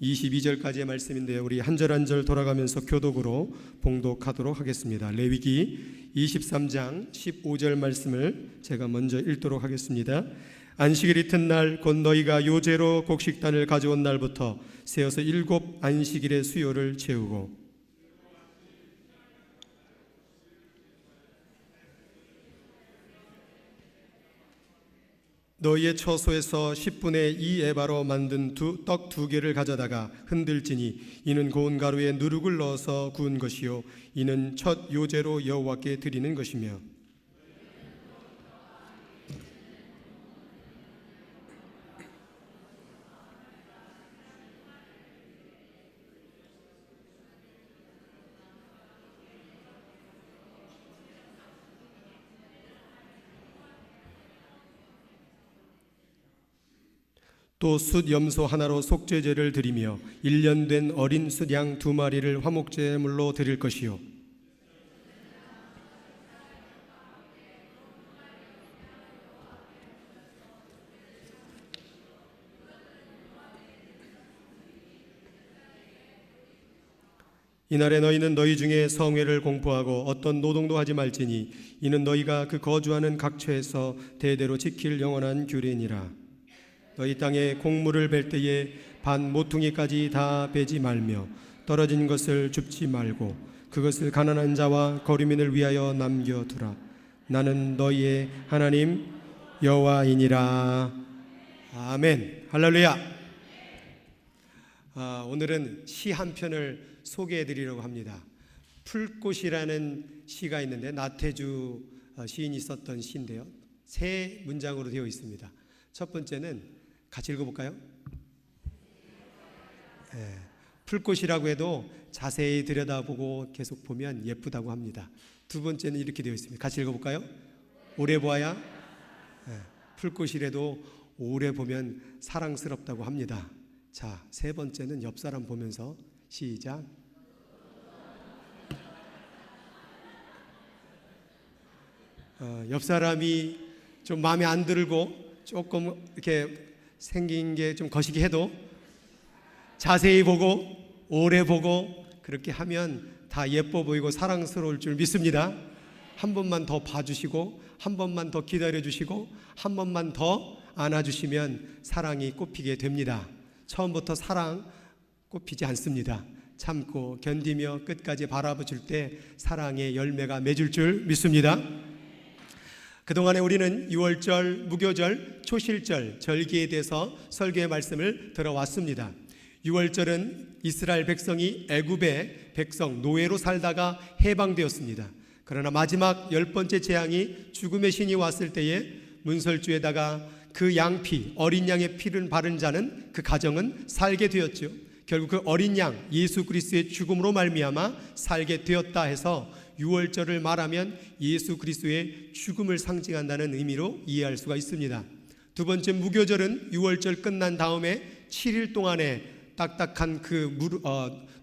22절까지의 말씀인데요, 우리 한 절 한 절 돌아가면서 교독으로 봉독하도록 하겠습니다. 레위기 23장 15절 말씀을 제가 먼저 읽도록 하겠습니다. 안식일 이튿날 곧 너희가 요제로 곡식단을 가져온 날부터 세어서 7 안식일의 수요를 채우고 너희의 처소에서 10분의 2 에바로 만든 떡 2개를 가져다가 흔들지니 이는 고운 가루에 누룩을 넣어서 구운 것이요 이는 첫 요제로 여호와께 드리는 것이며 또 숫 염소 하나로 속죄제를 드리며 1년 된 어린 숫 양 2마리를 화목제물로 드릴 것이요 이날에 너희는 너희 중에 성회를 공포하고 어떤 노동도 하지 말지니 이는 너희가 그 거주하는 각처에서 대대로 지킬 영원한 규례니라. 너희 땅에 곡물을 벨 때에 반 모퉁이까지 다 베지 말며 떨어진 것을 줍지 말고 그것을 가난한 자와 거류민을 위하여 남겨두라. 나는 너희의 하나님 여호와이니라. 아멘. 할렐루야. 오늘은 시 한 편을 소개해드리려고 합니다. 풀꽃이라는 시가 있는데 나태주 시인이 썼던 시인데요, 3문장으로 되어 있습니다. 첫 번째는 같이 읽어볼까요? 풀꽃이라고 해도 자세히 들여다보고 계속 보면 예쁘다고 합니다. 두 번째는 이렇게 되어 있습니다. 같이 읽어볼까요? 오래 보아야 풀꽃이라도 오래 보면 사랑스럽다고 합니다. 자, 세 번째는 옆 사람 보면서 시작. 옆 사람이 좀 마음에 안 들고 조금 이렇게 생긴 게 좀 거시기 해도 자세히 보고 오래 보고 그렇게 하면 다 예뻐 보이고 사랑스러울 줄 믿습니다. 한 번만 더 봐주시고 한 번만 더 기다려주시고 한 번만 더 안아주시면 사랑이 꽃피게 됩니다. 처음부터 사랑 꽃피지 않습니다. 참고 견디며 끝까지 바라봐줄 때 사랑의 열매가 맺을 줄 믿습니다. 그동안에 우리는 유월절, 무교절, 초실절, 절기에 대해서 설교의 말씀을 들어왔습니다. 유월절은 이스라엘 백성이 애굽의 백성 노예로 살다가 해방되었습니다. 그러나 마지막 10번째 재앙이 죽음의 신이 왔을 때에 문설주에다가 그 양피, 어린 양의 피를 바른 자는 그 가정은 살게 되었죠. 결국 그 어린 양 예수 그리스도의 죽음으로 말미암아 살게 되었다 해서 유월절을 말하면 예수 그리스도의 죽음을 상징한다는 의미로 이해할 수가 있습니다. 두 번째 무교절은 유월절 끝난 다음에 7일 동안에 딱딱한 그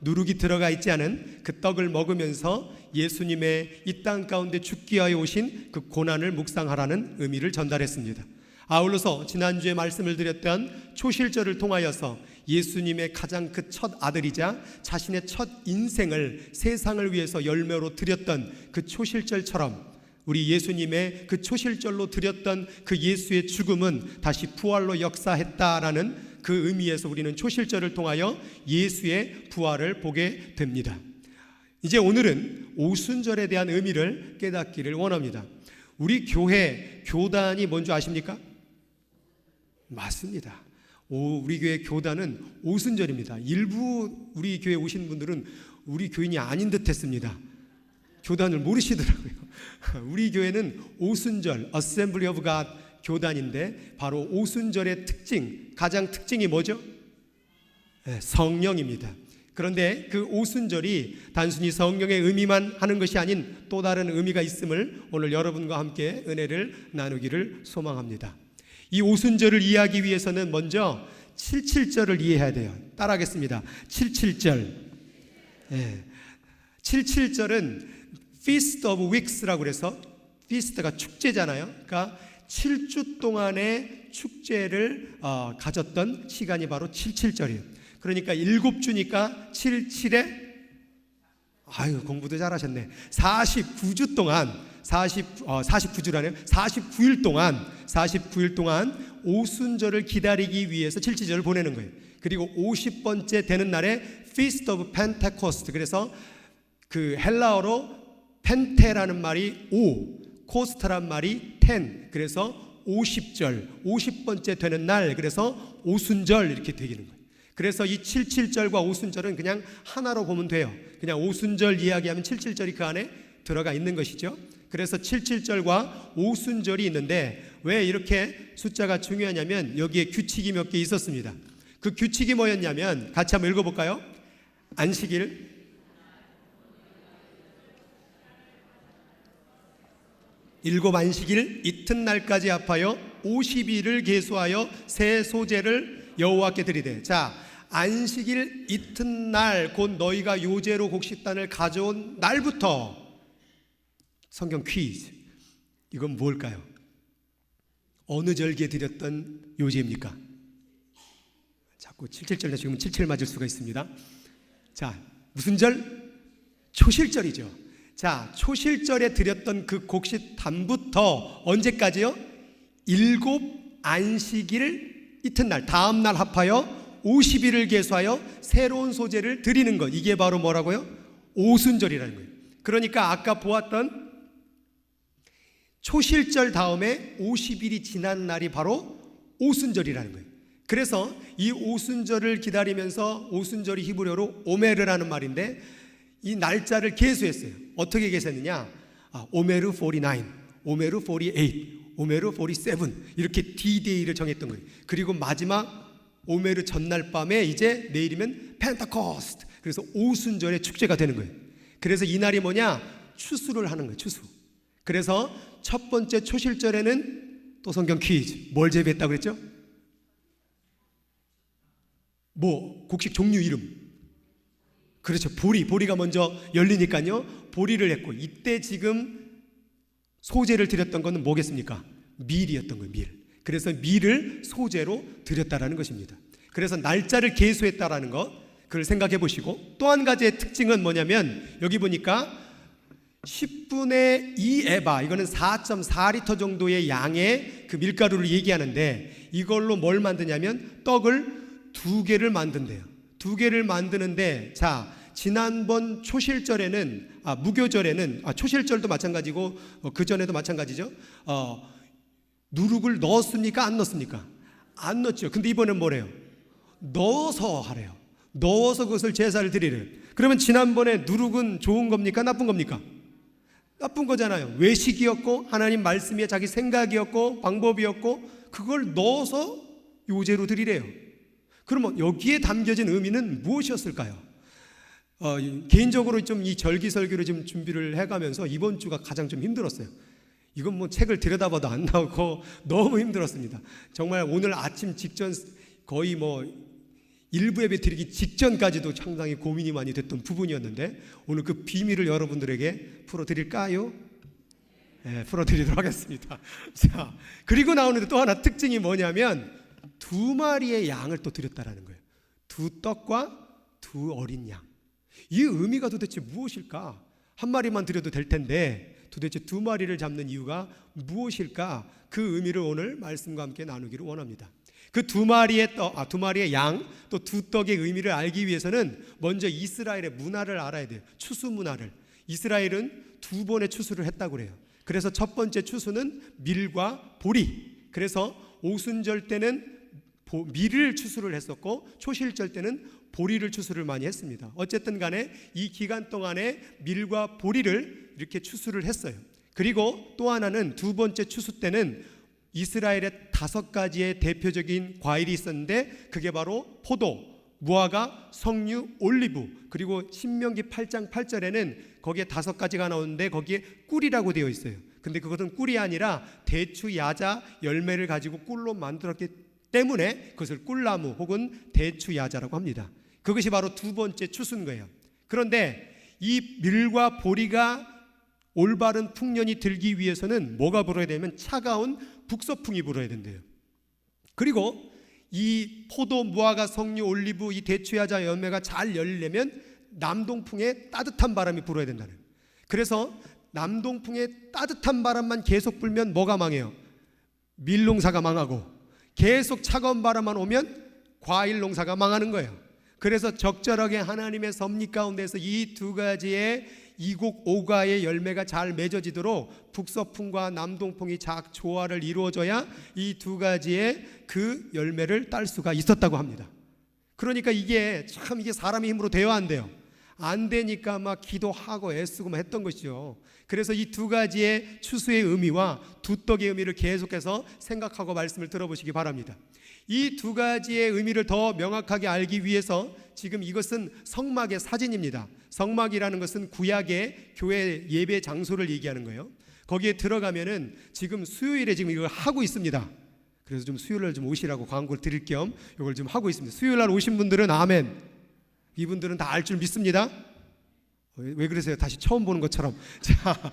누룩이 들어가 있지 않은 그 떡을 먹으면서 예수님의 이 땅 가운데 죽기 위하여 오신 그 고난을 묵상하라는 의미를 전달했습니다. 아울러서 지난주에 말씀을 드렸던 초실절을 통하여서 예수님의 가장 그 첫 아들이자 자신의 첫 인생을 세상을 위해서 열매로 드렸던 그 초실절처럼 우리 예수님의 그 초실절로 드렸던 그 예수의 죽음은 다시 부활로 역사했다라는 그 의미에서 우리는 초실절을 통하여 예수의 부활을 보게 됩니다. 이제 오늘은 오순절에 대한 의미를 깨닫기를 원합니다. 우리 교회 교단이 뭔지 아십니까? 맞습니다. 우리 교회 교단은 오순절입니다. 일부 우리 교회 오신 분들은 우리 교인이 아닌 듯 했습니다. 교단을 모르시더라고요. 우리 교회는 오순절, Assembly of God 교단인데 바로 오순절의 가장 특징이 뭐죠? 성령입니다. 그런데 그 오순절이 단순히 성령의 의미만 하는 것이 아닌 또 다른 의미가 있음을 오늘 여러분과 함께 은혜를 나누기를 소망합니다. 이 오순절을 이해하기 위해서는 먼저 77절을 이해해야 돼요. 따라하겠습니다. 77절. 77절은 Feast of Weeks라고 해서 feast가 축제잖아요. 그러니까 7주 동안의 축제를 가졌던 시간이 바로 77절이에요. 그러니까 7주니까 7, 7에 아유 공부도 잘하셨네. 49주 동안 49주라네요. 49일 동안 오순절을 기다리기 위해서 칠칠절을 보내는 거예요. 그리고 50번째 되는 날에 Feast of Pentecost. 그래서 그 헬라어로 펜테라는 말이 5, 코스트란 말이 10. 그래서 50번째 되는 날, 그래서 오순절 이렇게 되기는 거예요. 그래서 이 77절과 오순절은 그냥 하나로 보면 돼요. 그냥 오순절 이야기하면 77절이 그 안에 들어가 있는 것이죠. 그래서 77절과 오순절이 있는데 왜 이렇게 숫자가 중요하냐면 여기에 규칙이 몇 개 있었습니다. 그 규칙이 뭐였냐면 같이 한번 읽어볼까요? 안식일, 일곱 안식일 이튿날까지 합하여 50일을 계수하여 새 소제를 여호와께 드리되. 자, 안식일 이튿날 곧 너희가 요제로 곡식단을 가져온 날부터. 성경 퀴즈. 이건 뭘까요? 어느 절기에 드렸던 요제입니까? 자꾸 77절이나 지금은 77 맞을 수가 있습니다. 자, 무슨 절? 초실절이죠. 자, 초실절에 드렸던 그 곡식단부터 언제까지요? 7 안식일 이튿날 다음 날 합하여 50일을 계수하여 새로운 소제를 드리는 것. 이게 바로 뭐라고요? 오순절이라는 거예요. 그러니까 아까 보았던 초실절 다음에 50일이 지난 날이 바로 오순절이라는 거예요. 그래서 이 오순절을 기다리면서, 오순절이 히브리어로 오메르라는 말인데 이 날짜를 계수했어요. 어떻게 계수했느냐? 오메르 49, 오메르 48, 오메르 47 이렇게 D-Day를 정했던 거예요. 그리고 마지막 오메르 전날 밤에 이제 내일이면 펜테코스트, 그래서 오순절의 축제가 되는 거예요. 그래서 이 날이 뭐냐? 추수를 하는 거예요. 추수. 그래서 첫 번째 초실절에는 또 성경 퀴즈. 뭘 재배했다고 그랬죠? 곡식 종류 이름. 그렇죠. 보리가 먼저 열리니까요. 보리를 했고, 이때 지금 소제를 드렸던 것은 뭐겠습니까? 밀이었던 거예요. 밀. 그래서 밀을 소제로 드렸다라는 것입니다. 그래서 날짜를 계수했다라는 것, 그걸 생각해 보시고, 또 한 가지의 특징은 뭐냐면 여기 보니까 10분의 2 에바, 이거는 4.4리터 정도의 양의 그 밀가루를 얘기하는데 이걸로 뭘 만드냐면 떡을 2개를 만든대요. 2개를 만드는데, 자, 지난번 초실절에는 무교절에는 초실절도 마찬가지고 그 전에도 마찬가지죠. 누룩을 넣었습니까? 안 넣었습니까? 안 넣었죠. 근데 이번엔 뭐래요? 넣어서 하래요. 넣어서 그것을 제사를 드리래요. 그러면 지난번에 누룩은 좋은 겁니까? 나쁜 겁니까? 나쁜 거잖아요. 외식이었고 하나님 말씀이 자기 생각이었고 방법이었고 그걸 넣어서 요제로 드리래요. 그러면 여기에 담겨진 의미는 무엇이었을까요? 개인적으로 좀 이 절기설교를 좀 준비를 해가면서 이번 주가 가장 좀 힘들었어요. 이건 뭐 책을 들여다봐도 안 나오고 너무 힘들었습니다. 정말 오늘 아침 직전 거의 일부 예배 드리기 직전까지도 상당히 고민이 많이 됐던 부분이었는데 오늘 그 비밀을 여러분들에게 풀어드릴까요? 네, 풀어드리도록 하겠습니다. 자, 그리고 나오는데 또 하나 특징이 뭐냐면 2마리의 양을 또 드렸다라는 거예요. 2 떡과 2 어린 양. 이 의미가 도대체 무엇일까? 한 마리만 드려도 될 텐데 도대체 2마리를 잡는 이유가 무엇일까? 그 의미를 오늘 말씀과 함께 나누기를 원합니다. 그 2마리의 양, 또 2 떡의 의미를 알기 위해서는 먼저 이스라엘의 문화를 알아야 돼요. 추수 문화를. 이스라엘은 2번의 추수를 했다고 그래요. 그래서 첫 번째 추수는 밀과 보리. 그래서 오순절 때는 밀을 추수를 했었고 초실절 때는 보리를 추수를 많이 했습니다. 어쨌든 간에 이 기간 동안에 밀과 보리를 이렇게 추수를 했어요. 그리고 또 하나는 2번째 추수 때는 이스라엘의 5가지의 대표적인 과일이 있었는데 그게 바로 포도, 무화과, 석류, 올리브. 그리고 신명기 8장 8절에는 거기에 5가지가 나오는데 거기에 꿀이라고 되어 있어요. 근데 그것은 꿀이 아니라 대추, 야자, 열매를 가지고 꿀로 만들었기 때문에 그것을 꿀나무 혹은 대추, 야자라고 합니다. 그것이 바로 2번째 추수인 거예요. 그런데 이 밀과 보리가 올바른 풍년이 들기 위해서는 뭐가 불어야 되면 차가운 북서풍이 불어야 된대요. 그리고 이 포도, 무화과, 석류, 올리브, 이 대추야자 열매가 잘 열리려면 남동풍에 따뜻한 바람이 불어야 된다는 거예요. 그래서 남동풍에 따뜻한 바람만 계속 불면 뭐가 망해요? 밀농사가 망하고, 계속 차가운 바람만 오면 과일 농사가 망하는 거예요. 그래서 적절하게 하나님의 섭리 가운데서 이 두 가지의 이곡 오가의 열매가 잘 맺어지도록 북서풍과 남동풍이 잘 조화를 이루어져야 이 두 가지의 그 열매를 딸 수가 있었다고 합니다. 그러니까 이게 참 이게 사람의 힘으로 되어 안 돼요. 안 되니까 막 기도하고 애쓰고 막 했던 것이죠. 그래서 이 두 가지의 추수의 의미와 두떡의 의미를 계속해서 생각하고 말씀을 들어보시기 바랍니다. 이 두 가지의 의미를 더 명확하게 알기 위해서 지금 이것은 성막의 사진입니다. 성막이라는 것은 구약의 교회 예배 장소를 얘기하는 거예요. 거기에 들어가면은 지금 수요일에 지금 이걸 하고 있습니다. 그래서 좀 수요일날 좀 오시라고 광고를 드릴 겸 이걸 좀 하고 있습니다. 수요일날 오신 분들은 아멘. 이분들은 다 알 줄 믿습니다. 왜 그러세요? 다시 처음 보는 것처럼. 자,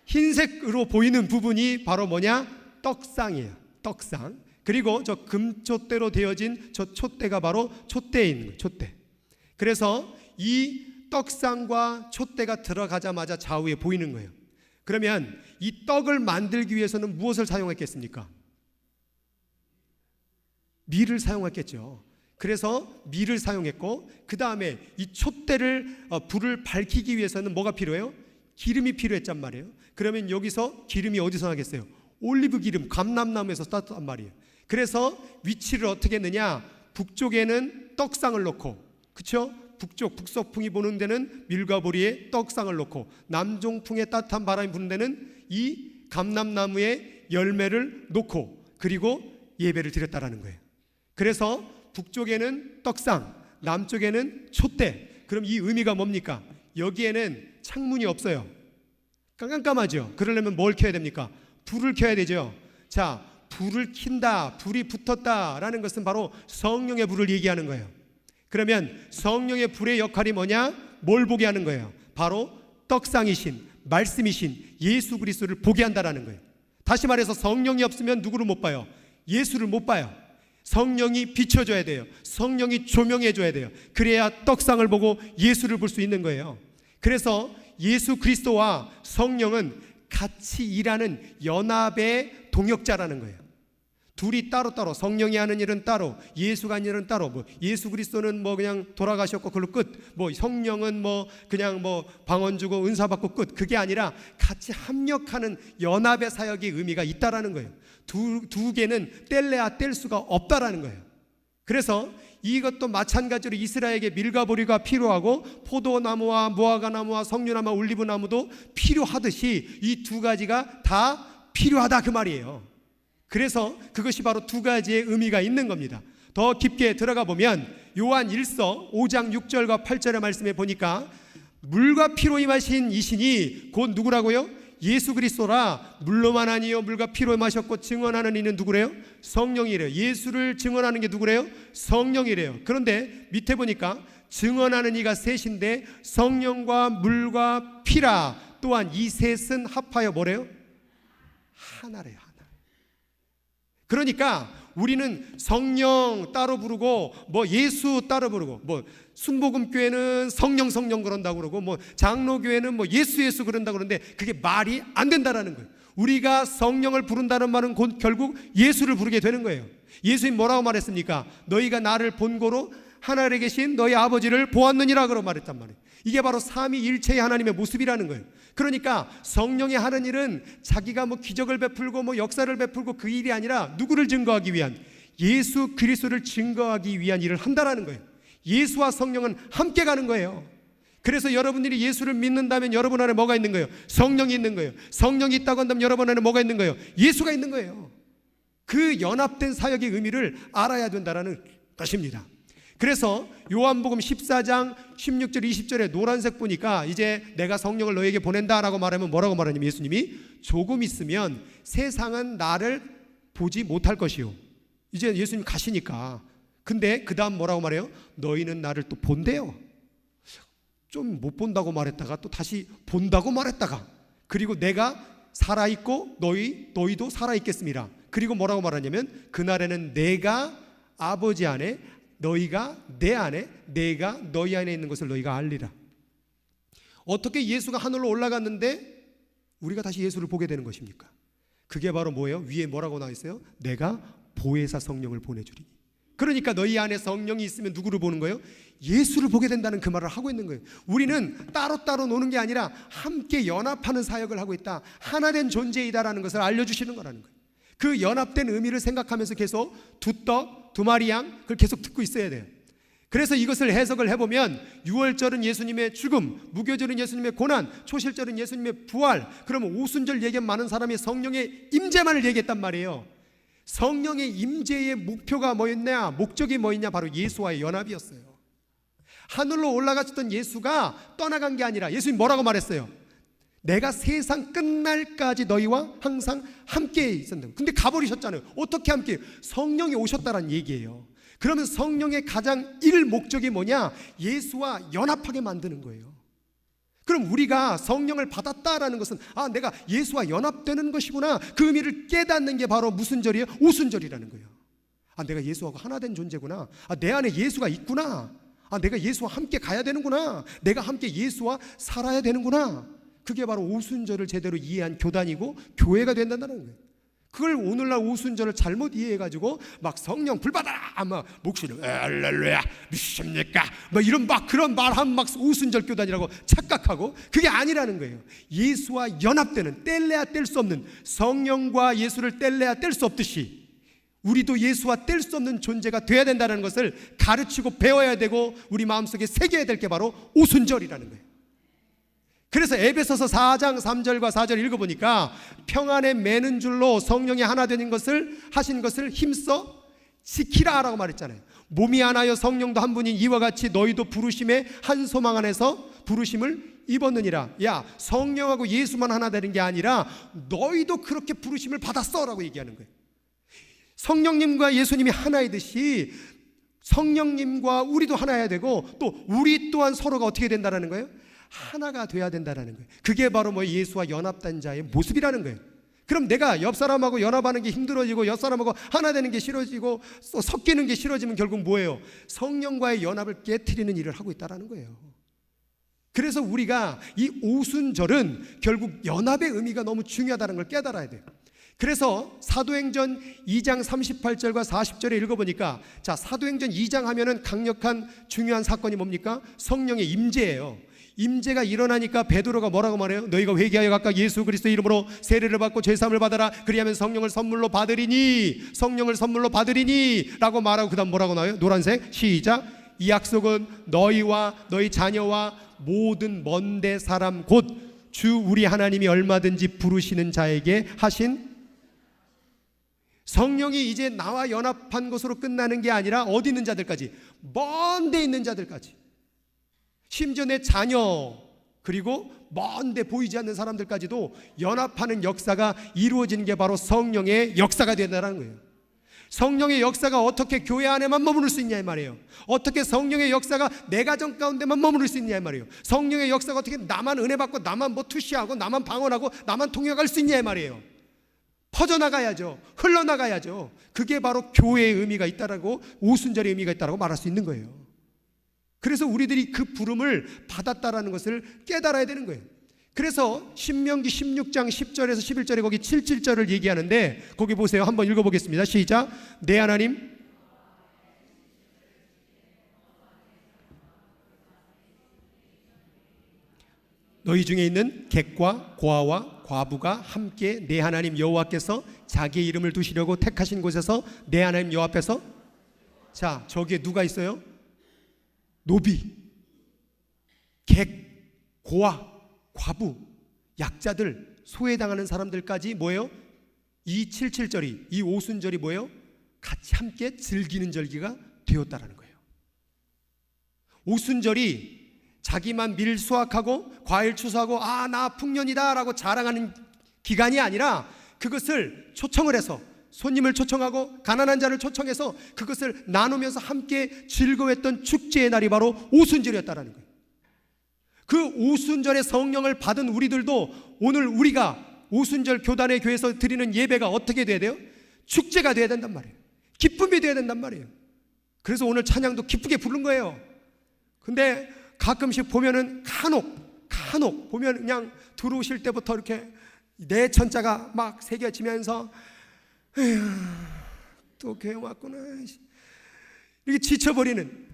흰색으로 보이는 부분이 바로 뭐냐? 떡상이에요. 떡상. 그리고 저 금촛대로 되어진 저 촛대가 바로 촛대인 거예요. 촛대. 그래서 이 떡상과 촛대가 들어가자마자 좌우에 보이는 거예요. 그러면 이 떡을 만들기 위해서는 무엇을 사용했겠습니까? 밀을 사용했겠죠. 그래서 밀을 사용했고, 그 다음에 이 촛대를 불을 밝히기 위해서는 뭐가 필요해요? 기름이 필요했단 말이에요. 그러면 여기서 기름이 어디서 나겠어요? 올리브 기름, 감람나무에서 땄단 말이에요. 그래서 위치를 어떻게 했느냐? 북쪽에는 떡상을 놓고, 그렇죠? 북쪽 북서풍이 부는 데는 밀과 보리에 떡상을 놓고, 남동풍에 따뜻한 바람이 부는 데는 이 감람나무의 열매를 놓고, 그리고 예배를 드렸다라는 거예요. 그래서 북쪽에는 떡상, 남쪽에는 촛대. 그럼 이 의미가 뭡니까? 여기에는 창문이 없어요. 깜깜하죠. 그러려면 뭘 켜야 됩니까? 불을 켜야 되죠. 자, 불을 킨다, 불이 붙었다라는 것은 바로 성령의 불을 얘기하는 거예요. 그러면 성령의 불의 역할이 뭐냐? 뭘 보게 하는 거예요? 바로 떡상이신, 말씀이신 예수 그리스도를 보게 한다라는 거예요. 다시 말해서 성령이 없으면 누구를 못 봐요? 예수를 못 봐요. 성령이 비춰줘야 돼요. 성령이 조명해줘야 돼요. 그래야 떡상을 보고 예수를 볼 수 있는 거예요. 그래서 예수 그리스도와 성령은 같이 일하는 연합의 동역자라는 거예요. 둘이 따로따로, 성령이 하는 일은 따로, 예수가 하는 일은 따로, 뭐 예수 그리스도는 뭐 그냥 돌아가셨고 그걸로 끝, 뭐 성령은 뭐 그냥 뭐 방언 주고 은사 받고 끝. 그게 아니라 같이 합력하는 연합의 사역의 의미가 있다라는 거예요. 두 개는 뗄래야 뗄 수가 없다라는 거예요. 그래서 이것도 마찬가지로 이스라엘에게 밀과 보리가 필요하고, 포도나무와 무화과나무와 석류나무와 올리브나무도 필요하듯이 이 두 가지가 다 필요하다 그 말이에요. 그래서 그것이 바로 두 가지의 의미가 있는 겁니다. 더 깊게 들어가 보면 요한 1서 5장 6절과 8절의 말씀에 보니까 물과 피로 임하신 이신이 곧 누구라고요? 예수 그리스도라. 물로만 아니요 물과 피로 마셨고 증언하는 이는 누구래요? 성령이래요. 예수를 증언하는 게 누구래요? 성령이래요. 그런데 밑에 보니까 증언하는 이가 셋인데 성령과 물과 피라. 또한 이 셋은 합하여 뭐래요? 하나래요. 하나. 그러니까 우리는 성령 따로 부르고 뭐 예수 따로 부르고, 뭐 순복음교회는 성령 그런다고 그러고, 뭐 장로교회는 뭐 예수 그런다고 그러는데 그게 말이 안 된다라는 거예요. 우리가 성령을 부른다는 말은 곧 결국 예수를 부르게 되는 거예요. 예수님 뭐라고 말했습니까? 너희가 나를 본고로 하늘에 계신 너희 아버지를 보았느니라 그러고 말했단 말이에요. 이게 바로 삼위일체의 하나님의 모습이라는 거예요. 그러니까 성령이 하는 일은 자기가 뭐 기적을 베풀고 뭐 역사를 베풀고 그 일이 아니라 누구를 증거하기 위한, 예수 그리스도를 증거하기 위한 일을 한다라는 거예요. 예수와 성령은 함께 가는 거예요. 그래서 여러분들이 예수를 믿는다면 여러분 안에 뭐가 있는 거예요? 성령이 있는 거예요. 성령이 있다고 한다면 여러분 안에 뭐가 있는 거예요? 예수가 있는 거예요. 그 연합된 사역의 의미를 알아야 된다는 것입니다. 그래서 요한복음 14장 16절 20절에 노란색 보니까 이제 내가 성령을 너에게 보낸다라고 말하면 뭐라고 말하냐면 예수님이 조금 있으면 세상은 나를 보지 못할 것이요. 이제 예수님 가시니까. 근데 그 다음 뭐라고 말해요? 너희는 나를 또 본대요. 좀 못 본다고 말했다가 또 다시 본다고 말했다가, 그리고 내가 살아있고 너희도 살아있겠습니다. 그리고 뭐라고 말하냐면 그날에는 내가 아버지 안에, 너희가 내 안에, 내가 너희 안에 있는 것을 너희가 알리라. 어떻게 예수가 하늘로 올라갔는데 우리가 다시 예수를 보게 되는 것입니까? 그게 바로 뭐예요? 위에 뭐라고 나와 있어요? 내가 보혜사 성령을 보내주리. 그러니까 너희 안에 성령이 있으면 누구를 보는 거예요? 예수를 보게 된다는 그 말을 하고 있는 거예요. 우리는 따로따로 노는 게 아니라 함께 연합하는 사역을 하고 있다, 하나된 존재이다라는 것을 알려주시는 거라는 거예요. 그 연합된 의미를 생각하면서 계속 두 떡, 두 마리 양, 그걸 계속 듣고 있어야 돼요. 그래서 이것을 해석을 해보면 유월절은 예수님의 죽음, 무교절은 예수님의 고난, 초실절은 예수님의 부활, 그러면 오순절 얘기한 많은 사람이 성령의 임재만을 얘기했단 말이에요. 성령의 임재의 목표가 뭐였냐, 목적이 뭐였냐, 바로 예수와의 연합이었어요. 하늘로 올라가셨던 예수가 떠나간 게 아니라 예수님 뭐라고 말했어요? 내가 세상 끝날까지 너희와 항상 함께 있었는데, 근데 가버리셨잖아요. 어떻게 함께? 성령이 오셨다는 얘기예요. 그러면 성령의 가장 일 목적이 뭐냐? 예수와 연합하게 만드는 거예요. 그럼 우리가 성령을 받았다라는 것은 내가 예수와 연합되는 것이구나, 그 의미를 깨닫는 게 바로 무슨 절이에요? 오순절이라는 거예요. 내가 예수하고 하나 된 존재구나, 내 안에 예수가 있구나, 내가 예수와 함께 가야 되는구나, 내가 함께 예수와 살아야 되는구나. 그게 바로 오순절을 제대로 이해한 교단이고 교회가 된다는 거예요. 그걸 오늘날 오순절을 잘못 이해해가지고 막 성령 불받아라, 막 목소리를 할렐루야 믿습니까, 막 이런 막 그런 말하면 막 오순절 교단이라고 착각하고, 그게 아니라는 거예요. 예수와 연합되는, 뗄래야 뗄 수 없는, 성령과 예수를 뗄래야 뗄 수 없듯이 우리도 예수와 뗄 수 없는 존재가 되어야 된다는 것을 가르치고 배워야 되고 우리 마음속에 새겨야 될 게 바로 오순절이라는 거예요. 그래서 에베소서 4장 3절과 4절 읽어보니까 평안에 매는 줄로 성령이 하나 되는 것을 하신 것을 힘써 지키라 라고 말했잖아요. 몸이 하나여 성령도 한 분인 이와 같이 너희도 부르심의 한 소망 안에서 부르심을 입었느니라. 야, 성령하고 예수만 하나 되는 게 아니라 너희도 그렇게 부르심을 받았어 라고 얘기하는 거예요. 성령님과 예수님이 하나이듯이 성령님과 우리도 하나여야 되고, 또 우리 또한 서로가 어떻게 된다는 거예요? 하나가 돼야 된다는 거예요. 그게 바로 예수와 연합된 자의 모습이라는 거예요. 그럼 내가 옆 사람하고 연합하는 게 힘들어지고 옆 사람하고 하나 되는 게 싫어지고 섞이는 게 싫어지면 결국 뭐예요? 성령과의 연합을 깨트리는 일을 하고 있다는 거예요. 그래서 우리가 이 오순절은 결국 연합의 의미가 너무 중요하다는 걸 깨달아야 돼요. 그래서 사도행전 2장 38절과 40절에 읽어보니까, 자, 사도행전 2장 하면은 강력한 중요한 사건이 뭡니까? 성령의 임재예요. 임재가 일어나니까 베드로가 뭐라고 말해요? 너희가 회개하여 각각 예수 그리스도 이름으로 세례를 받고 죄사함을 받아라, 그리하면 성령을 선물로 받으리니, 성령을 선물로 받으리니 라고 말하고, 그 다음 뭐라고 나와요? 노란색, 시작. 이 약속은 너희와 너희 자녀와 모든 먼데 사람 곧 주 우리 하나님이 얼마든지 부르시는 자에게 하신. 성령이 이제 나와 연합한 것으로 끝나는 게 아니라 어디 있는 자들까지? 먼 데 있는 자들까지, 심지어 내 자녀, 그리고 먼데 보이지 않는 사람들까지도 연합하는 역사가 이루어지는 게 바로 성령의 역사가 된다는 거예요. 성령의 역사가 어떻게 교회 안에만 머무를 수 있냐 이 말이에요. 어떻게 성령의 역사가 내 가정 가운데만 머무를 수 있냐 이 말이에요. 성령의 역사가 어떻게 나만 은혜 받고 나만 투시하고 나만 방언하고 나만 통역할 수 있냐 이 말이에요. 퍼져나가야죠. 흘러나가야죠. 그게 바로 교회의 의미가 있다라고, 오순절의 의미가 있다라고 말할 수 있는 거예요. 그래서 우리들이 그 부름을 받았다라는 것을 깨달아야 되는 거예요. 그래서 신명기 16장 10절에서 11절에 거기 7절을 얘기하는데, 거기 보세요. 한번 읽어보겠습니다. 시작. 내 하나님 너희 중에 있는 객과 고아와 과부가 함께 내 하나님 여호와께서 자기의 이름을 두시려고 택하신 곳에서 내 하나님 여호와 앞에서, 자, 저기에 누가 있어요? 노비, 객, 고아, 과부, 약자들, 소외당하는 사람들까지 뭐예요? 이 77절이, 이 오순절이 뭐예요? 같이 함께 즐기는 절기가 되었다라는 거예요. 오순절이 자기만 밀 수확하고 과일 추수하고 나 풍년이다 라고 자랑하는 기간이 아니라, 그것을 초청을 해서 손님을 초청하고 가난한 자를 초청해서 그것을 나누면서 함께 즐거워했던 축제의 날이 바로 오순절이었다라는 거예요. 그 오순절의 성령을 받은 우리들도 오늘 우리가 오순절 교단의 교회에서 드리는 예배가 어떻게 돼야 돼요? 축제가 돼야 된단 말이에요. 기쁨이 돼야 된단 말이에요. 그래서 오늘 찬양도 기쁘게 부른 거예요. 근데 가끔씩 보면은 간혹 보면 그냥 들어오실 때부터 이렇게 내 천자가 막 새겨지면서 에휴, 또 교회 왔구나 이렇게 지쳐버리는,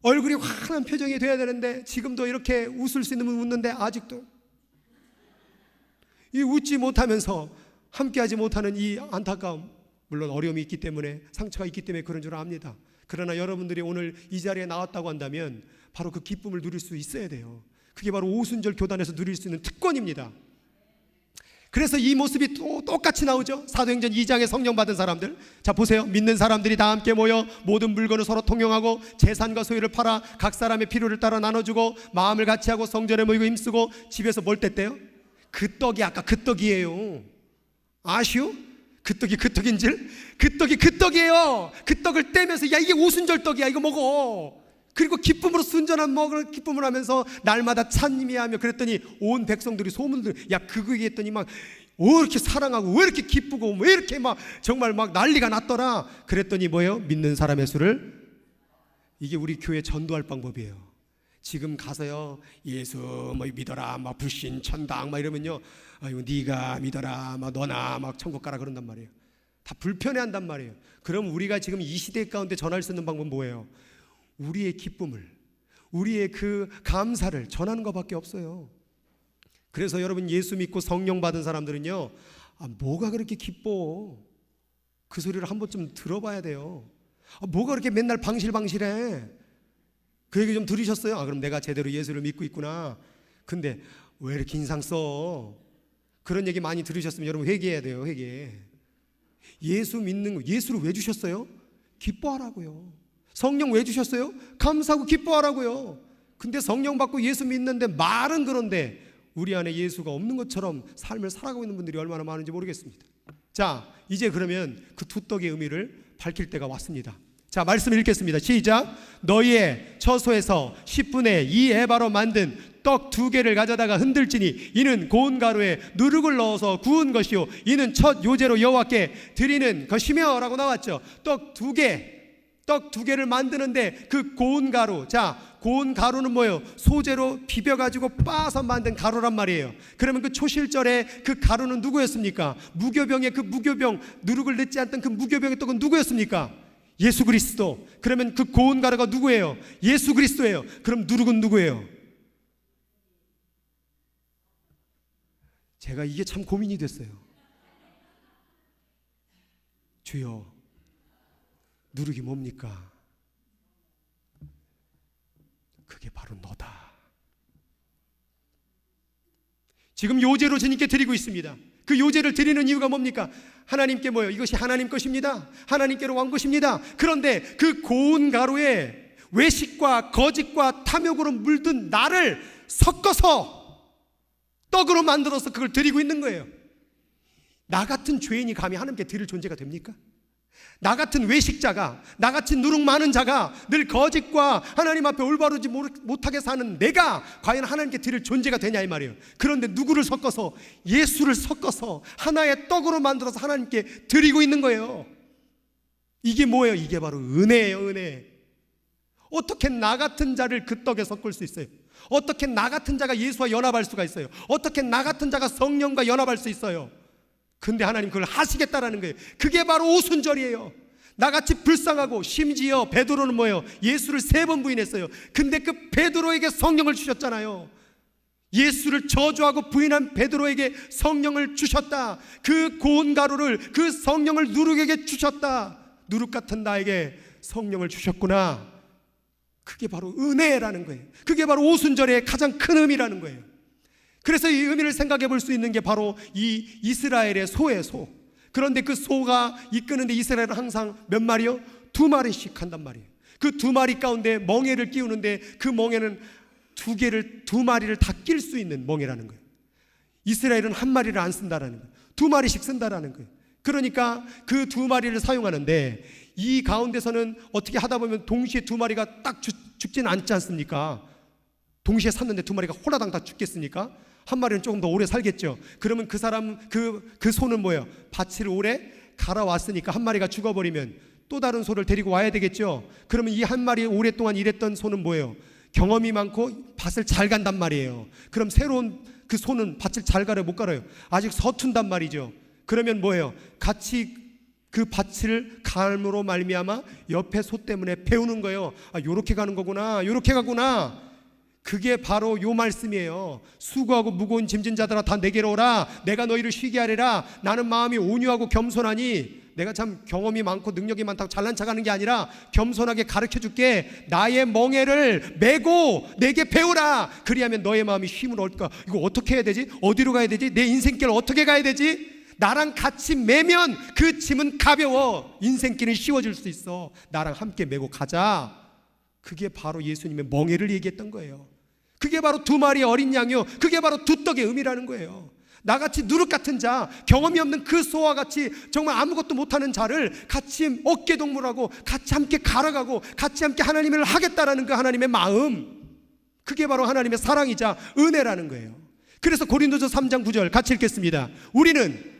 얼굴이 환한 표정이 돼야 되는데 지금도 이렇게 웃을 수 있는 분 웃는데 아직도 이 웃지 못하면서 함께하지 못하는 이 안타까움, 물론 어려움이 있기 때문에, 상처가 있기 때문에 그런 줄 압니다. 그러나 여러분들이 오늘 이 자리에 나왔다고 한다면 바로 그 기쁨을 누릴 수 있어야 돼요. 그게 바로 오순절 교단에서 누릴 수 있는 특권입니다. 그래서 이 모습이 또 똑같이 나오죠. 사도행전 2장에 성령 받은 사람들, 자 보세요. 믿는 사람들이 다 함께 모여 모든 물건을 서로 통용하고 재산과 소유를 팔아 각 사람의 필요를 따라 나눠주고 마음을 같이 하고 성전에 모이고 힘쓰고 집에서 뭘 뗐대요? 그 떡이 아까 그 떡이에요. 아시오? 그 떡인 줄? 그 떡이에요. 그 떡을 떼면서 야 이게 오순절 떡이야 이거 먹어. 그리고 기쁨으로 순전한 먹을 기쁨을 하면서 날마다 찬미하며 그랬더니 온 백성들이 소문들, 야 그거 얘기했더니 막 왜 이렇게 사랑하고 왜 이렇게 기쁘고 왜 이렇게 막 정말 막 난리가 났더라. 그랬더니 뭐예요? 믿는 사람의 수를, 이게 우리 교회 전도할 방법이에요. 지금 가서요 예수 뭐 믿어라 막 불신 천당 막 이러면요 아이고 네가 믿어라 막 너나 막 천국 가라 그런단 말이에요. 다 불편해한단 말이에요. 그럼 우리가 지금 이 시대 가운데 전할 수 있는 방법은 뭐예요? 우리의 기쁨을, 우리의 그 감사를 전하는 것밖에 없어요. 그래서 여러분 예수 믿고 성령 받은 사람들은요 뭐가 그렇게 기뻐? 그 소리를 한 번쯤 들어봐야 돼요. 뭐가 그렇게 맨날 방실방실해? 그 얘기 좀 들으셨어요? 그럼 내가 제대로 예수를 믿고 있구나. 근데 왜 이렇게 인상 써? 그런 얘기 많이 들으셨으면 여러분 회개해야 돼요. 회개. 예수 믿는 거, 예수를 왜 주셨어요? 기뻐하라고요. 성령 왜 주셨어요? 감사하고 기뻐하라고요. 근데 성령 받고 예수 믿는데 말은 그런데 우리 안에 예수가 없는 것처럼 삶을 살아가고 있는 분들이 얼마나 많은지 모르겠습니다. 자, 이제 그러면 그 두 떡의 의미를 밝힐 때가 왔습니다. 자, 말씀 읽겠습니다. 시작. 너희의 처소에서 10분의 2 에바로 만든 떡 2개를 가져다가 흔들지니 이는 고운 가루에 누룩을 넣어서 구운 것이요 이는 첫 요제로 여호와께 드리는 것이며 라고 나왔죠. 떡 2개를 만드는데 그 고운 가루, 자 고운 가루는 뭐예요? 소재로 비벼가지고 빻아서 만든 가루란 말이에요. 그러면 그 초실절에 그 가루는 누구였습니까? 무교병의 그 무교병, 누룩을 넣지 않던 그 무교병의 떡은 누구였습니까? 예수 그리스도. 그러면 그 고운 가루가 누구예요? 예수 그리스도예요. 그럼 누룩은 누구예요? 제가 이게 참 고민이 됐어요. 주여, 누룩이 뭡니까? 그게 바로 너다. 지금 요제로 주님께 드리고 있습니다. 그 요제를 드리는 이유가 뭡니까? 하나님께 뭐예요? 이것이 하나님 것입니다. 하나님께로 온 것입니다. 그런데 그 고운 가루에 외식과 거짓과 탐욕으로 물든 나를 섞어서 떡으로 만들어서 그걸 드리고 있는 거예요. 나 같은 죄인이 감히 하나님께 드릴 존재가 됩니까? 나 같은 외식자가, 나같이 누룩 많은 자가 늘 거짓과 하나님 앞에 올바르지 못하게 사는 내가 과연 하나님께 드릴 존재가 되냐 이 말이에요. 그런데 누구를 섞어서, 예수를 섞어서 하나의 떡으로 만들어서 하나님께 드리고 있는 거예요. 이게 뭐예요? 이게 바로 은혜예요. 은혜. 어떻게 나 같은 자를 그 떡에 섞을 수 있어요? 어떻게 나 같은 자가 예수와 연합할 수가 있어요? 어떻게 나 같은 자가 성령과 연합할 수 있어요? 근데 하나님 그걸 하시겠다라는 거예요. 그게 바로 오순절이에요. 나같이 불쌍하고, 심지어 베드로는 뭐예요? 예수를 3번 부인했어요. 근데 그 베드로에게 성령을 주셨잖아요. 예수를 저주하고 부인한 베드로에게 성령을 주셨다. 그 고운 가루를, 그 성령을 누룩에게 주셨다. 누룩 같은 나에게 성령을 주셨구나. 그게 바로 은혜라는 거예요. 그게 바로 오순절의 가장 큰 의미라는 거예요. 그래서 이 의미를 생각해 볼 수 있는 게 바로 이 이스라엘의 소예요. 소. 그런데 그 소가 이끄는데 이스라엘은 항상 몇 마리요? 2마리씩 한단 말이에요. 그 2마리 가운데 멍에를 끼우는데 그 멍에는 2마리를 다 낄 수 있는 멍에라는 거예요. 이스라엘은 1마리를 안 쓴다라는 거예요. 2마리씩 쓴다라는 거예요. 그러니까 그 2마리를 사용하는데 이 가운데서는 어떻게 하다 보면 동시에 2마리가 딱 죽지는 않지 않습니까? 동시에 샀는데 2마리가 홀라당 다 죽겠습니까? 1마리는 조금 더 오래 살겠죠. 그러면 그 사람 그 소는 뭐예요? 밭을 오래 갈아왔으니까 1마리가 죽어버리면 또 다른 소를 데리고 와야 되겠죠. 그러면 이 한 마리 오랫동안 일했던 소는 뭐예요? 경험이 많고 밭을 잘 간단 말이에요. 그럼 새로운 그 소는 밭을 잘 갈아요? 못 갈아요? 아직 서툰단 말이죠. 그러면 뭐예요? 같이 그 밭을 갈므로 말미암아 옆에 소 때문에 배우는 거예요. 아, 요렇게 가는 거구나, 요렇게 가구나. 그게 바로 요 말씀이에요. 수고하고 무거운 짐진 자들아 다 내게로 오라. 내가 너희를 쉬게 하리라. 나는 마음이 온유하고 겸손하니. 내가 참 경험이 많고 능력이 많다고 잘난 척하는 게 아니라 겸손하게 가르쳐 줄게. 나의 멍에를 메고 내게 배우라. 그리하면 너의 마음이 쉼을 얻을까. 이거 어떻게 해야 되지? 어디로 가야 되지? 내 인생길 어떻게 가야 되지? 나랑 같이 매면 그 짐은 가벼워. 인생길은 쉬워질 수 있어. 나랑 함께 메고 가자. 그게 바로 예수님의 멍에를 얘기했던 거예요. 그게 바로 두 마리의 어린 양이요, 그게 바로 두 떡의 의미라는 거예요. 나같이 누룩 같은 자, 경험이 없는 그 소와 같이 정말 아무것도 못하는 자를 같이 어깨동무하고 같이 함께 갈아가고 같이 함께 하나님을 하겠다라는 그 하나님의 마음, 그게 바로 하나님의 사랑이자 은혜라는 거예요. 그래서 고린도서 3장 9절 같이 읽겠습니다. 우리는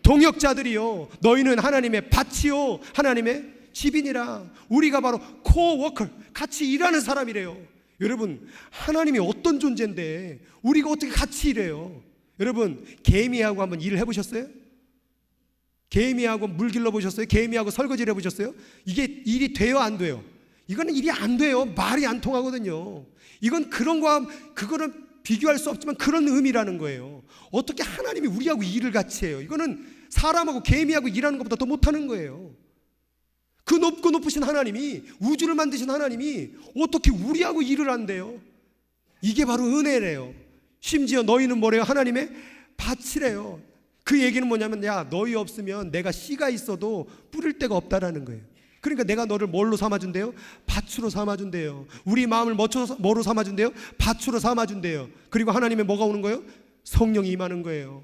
동역자들이요, 너희는 하나님의 밭이요 하나님의 집이니라. 우리가 바로 코워커, 같이 일하는 사람이래요. 여러분, 하나님이 어떤 존재인데 우리가 어떻게 같이 일해요? 여러분, 개미하고 한번 일을 해보셨어요? 개미하고 물 길러보셨어요? 개미하고 설거지를 해보셨어요? 이게 일이 돼요, 안 돼요? 이거는 일이 안 돼요. 말이 안 통하거든요. 이건 그런 거와 그거는 비교할 수 없지만 그런 의미라는 거예요. 어떻게 하나님이 우리하고 일을 같이 해요? 이거는 사람하고 개미하고 일하는 것보다 더 못하는 거예요. 그 높고 높으신 하나님이, 우주를 만드신 하나님이 어떻게 우리하고 일을 한대요? 이게 바로 은혜래요. 심지어 너희는 뭐래요? 하나님의 밭이래요. 그 얘기는 뭐냐면, 야, 너희 없으면 내가 씨가 있어도 뿌릴 데가 없다라는 거예요. 그러니까 내가 너를 뭘로 삼아준대요? 밭으로 삼아준대요. 우리 마음을 뭐로 삼아준대요? 밭으로 삼아준대요. 그리고 하나님의 뭐가 오는 거예요? 성령이 임하는 거예요.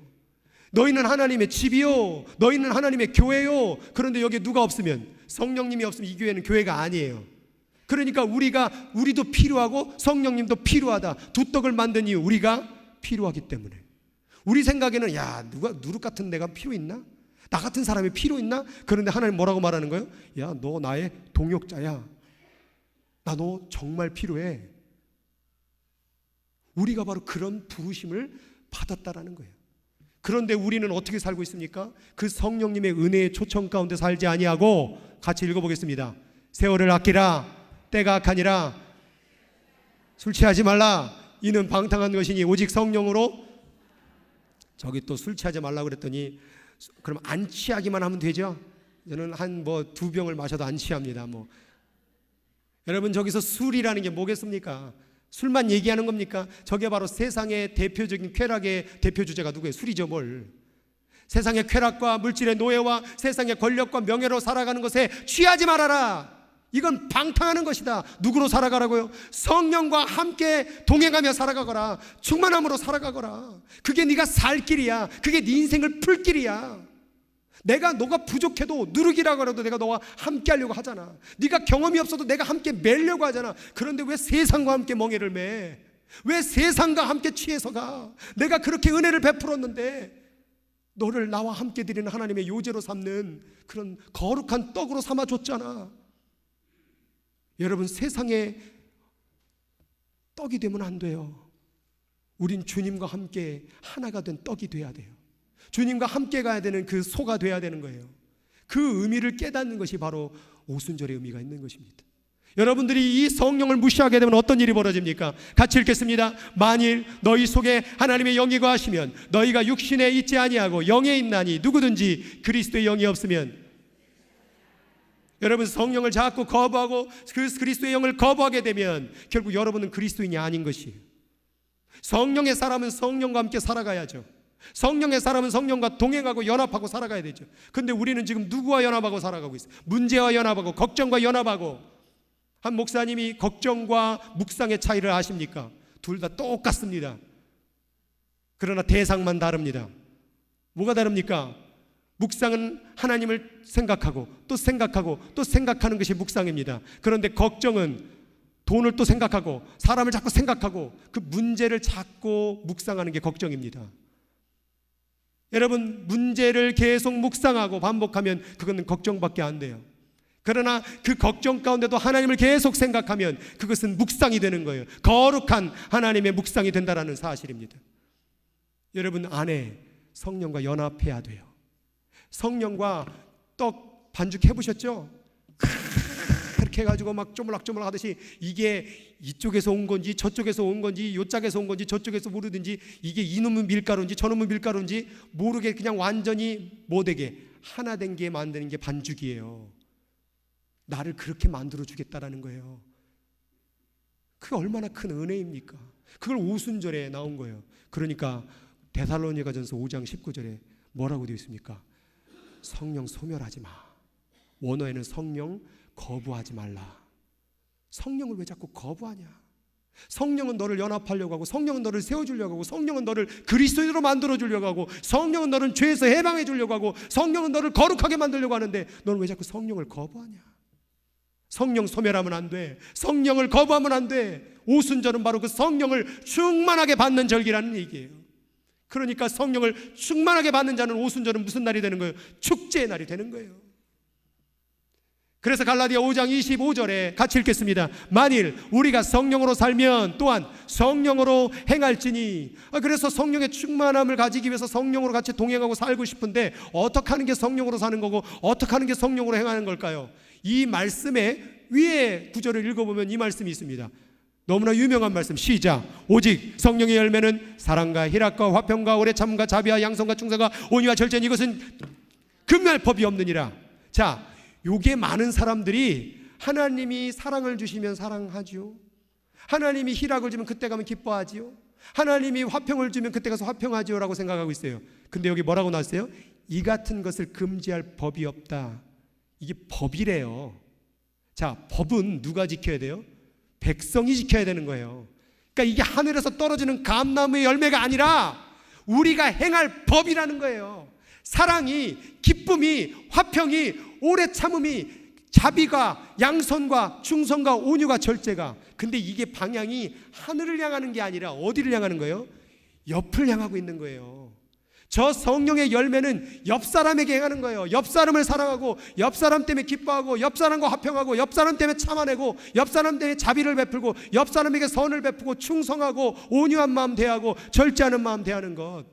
너희는 하나님의 집이요, 너희는 하나님의 교회요. 그런데 여기에 누가 없으면, 성령님이 없으면 이 교회는 교회가 아니에요. 그러니까 우리도 필요하고 성령님도 필요하다. 두 떡을 만든 이유, 우리가 필요하기 때문에. 우리 생각에는, 야, 누룩 같은 내가 필요 있나? 나 같은 사람이 필요 있나? 그런데 하나님 뭐라고 말하는 거예요? 야, 너 나의 동역자야. 나 너 정말 필요해. 우리가 바로 그런 부르심을 받았다라는 거예요. 그런데 우리는 어떻게 살고 있습니까? 그 성령님의 은혜의 초청 가운데 살지 아니하고, 같이 읽어보겠습니다. 세월을 아끼라, 때가 악하니라. 술 취하지 말라, 이는 방탕한 것이니 오직 성령으로. 저기 또 술 취하지 말라고 그랬더니, 그럼 안 취하기만 하면 되죠? 저는 한 두 병을 마셔도 안 취합니다. 여러분, 저기서 술이라는 게 뭐겠습니까? 술만 얘기하는 겁니까? 저게 바로 세상의 대표적인 쾌락의 대표 주제가 누구예요? 술이죠. 뭘? 세상의 쾌락과 물질의 노예와 세상의 권력과 명예로 살아가는 것에 취하지 말아라. 이건 방탕하는 것이다. 누구로 살아가라고요? 성령과 함께 동행하며 살아가거라. 충만함으로 살아가거라. 그게 네가 살 길이야. 그게 네 인생을 풀 길이야. 너가 부족해도 누룩이라고 해도 내가 너와 함께 하려고 하잖아. 네가 경험이 없어도 내가 함께 매려고 하잖아. 그런데 왜 세상과 함께 멍에를 매? 왜 세상과 함께 취해서 가? 내가 그렇게 은혜를 베풀었는데 너를 나와 함께 드리는 하나님의 요제로 삼는 그런 거룩한 떡으로 삼아줬잖아. 여러분, 세상에 떡이 되면 안 돼요. 우린 주님과 함께 하나가 된 떡이 돼야 돼요. 주님과 함께 가야 되는 그 소가 돼야 되는 거예요. 그 의미를 깨닫는 것이 바로 오순절의 의미가 있는 것입니다. 여러분들이 이 성령을 무시하게 되면 어떤 일이 벌어집니까? 같이 읽겠습니다. 만일 너희 속에 하나님의 영이 거하시면 너희가 육신에 있지 아니하고 영에 있나니 누구든지 그리스도의 영이 없으면. 여러분, 성령을 자꾸 거부하고 그 그리스도의 영을 거부하게 되면 결국 여러분은 그리스도인이 아닌 것이에요. 성령의 사람은 성령과 함께 살아가야죠. 성령의 사람은 성령과 동행하고 연합하고 살아가야 되죠. 근데 우리는 지금 누구와 연합하고 살아가고 있어요? 문제와 연합하고 걱정과 연합하고. 한 목사님이 걱정과 묵상의 차이를 아십니까? 둘 다 똑같습니다. 그러나 대상만 다릅니다. 뭐가 다릅니까? 묵상은 하나님을 생각하고 또 생각하고 또 생각하는 것이 묵상입니다. 그런데 걱정은 돈을 또 생각하고 사람을 자꾸 생각하고 그 문제를 자꾸 묵상하는 게 걱정입니다. 여러분, 문제를 계속 묵상하고 반복하면 그거는 걱정밖에 안 돼요. 그러나 그 걱정 가운데도 하나님을 계속 생각하면 그것은 묵상이 되는 거예요. 거룩한 하나님의 묵상이 된다는 사실입니다. 여러분 안에 성령과 연합해야 돼요. 성령과 떡 반죽해 보셨죠? 그렇게 해가지고 막 쪼물락쪼물락 하듯이 이게 이쪽에서 온 건지 저쪽에서 온 건지 요짝에서 온 건지 저쪽에서 모르든지 이게 이놈은 밀가루인지 저놈은 밀가루인지 모르게 그냥 완전히 못되게 하나 된 게 만드는 게 반죽이에요. 나를 그렇게 만들어 주겠다라는 거예요. 그게 얼마나 큰 은혜입니까? 그걸 오순절에 나온 거예요. 그러니까 데살로니가전서 5장 19절에 뭐라고 되어 있습니까? 성령 소멸하지 마. 원어에는 성령 거부하지 말라. 성령을 왜 자꾸 거부하냐? 성령은 너를 연합하려고 하고, 성령은 너를 세워주려고 하고, 성령은 너를 그리스도인으로 만들어주려고 하고, 성령은 너를 죄에서 해방해 주려고 하고, 성령은 너를 거룩하게 만들려고 하는데 너는 왜 자꾸 성령을 거부하냐? 성령 소멸하면 안 돼. 성령을 거부하면 안 돼. 오순절은 바로 그 성령을 충만하게 받는 절기라는 얘기예요. 그러니까 성령을 충만하게 받는 자는 오순절은 무슨 날이 되는 거예요? 축제의 날이 되는 거예요. 그래서 갈라디아 5장 25절에 같이 읽겠습니다. 만일 우리가 성령으로 살면 또한 성령으로 행할지니. 그래서 성령의 충만함을 가지기 위해서 성령으로 같이 동행하고 살고 싶은데 어떻게 하는 게 성령으로 사는 거고 어떻게 하는 게 성령으로 행하는 걸까요? 이 말씀의 위에 구절을 읽어보면 이 말씀이 있습니다. 너무나 유명한 말씀. 시작. 오직 성령의 열매는 사랑과 희락과 화평과 오래 참음과 자비와 양성과 충성과 온유와 절제니 이것은 금할 법이 없느니라. 자, 요게 많은 사람들이 하나님이 사랑을 주시면 사랑하죠. 하나님이 희락을 주면 그때 가면 기뻐하지요. 하나님이 화평을 주면 그때 가서 화평하지요 라고 생각하고 있어요. 근데 여기 뭐라고 나왔어요? 이 같은 것을 금지할 법이 없다. 이게 법이래요. 자, 법은 누가 지켜야 돼요? 백성이 지켜야 되는 거예요. 그러니까 이게 하늘에서 떨어지는 감나무의 열매가 아니라 우리가 행할 법이라는 거예요. 사랑이, 기쁨이, 화평이, 오래 참음이, 자비가, 양선과 충성과 온유가 절제가. 근데 이게 방향이 하늘을 향하는 게 아니라 어디를 향하는 거예요? 옆을 향하고 있는 거예요. 저 성령의 열매는 옆 사람에게 행하는 거예요. 옆 사람을 사랑하고, 옆 사람 때문에 기뻐하고, 옆 사람과 화평하고, 옆 사람 때문에 참아내고, 옆 사람 때문에 자비를 베풀고, 옆 사람에게 선을 베푸고, 충성하고, 온유한 마음 대하고, 절제하는 마음 대하는 것.